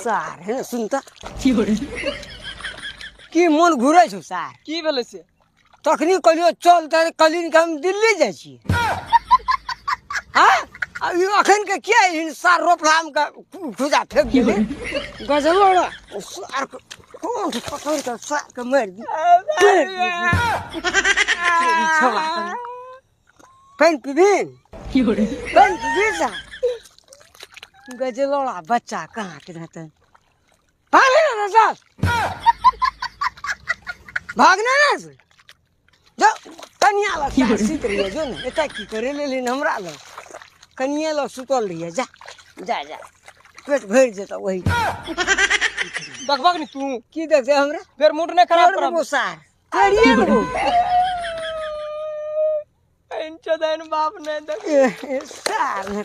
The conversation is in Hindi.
सार है ना सुनता की मन घुरे छौ सार की भेलै से तखनी कहलियो चल तारे कलिन के हम दिल्ली जाइ छी हाँ अखन के क्या सार रोपलाम का खुजा फेंक दिले गजलोड़ा सार कौन पकड़ के सार के मार दी पेन पिबिन पेन पिबिन सा गजलोड़ा बच्चा कहाँ के रहता भागने ना सार भागना ना जो कनिया ला सीत रही है जो ना एता की करे लेकिन हमरा ला कनिया ला सुतल रही है जा जा जा पेट भर जेता वही बकबक नहीं तू की देखते हमरा फिर मूड नहीं खराब कर वो सार करिए वो इंचो देन बाप ने देख सार ने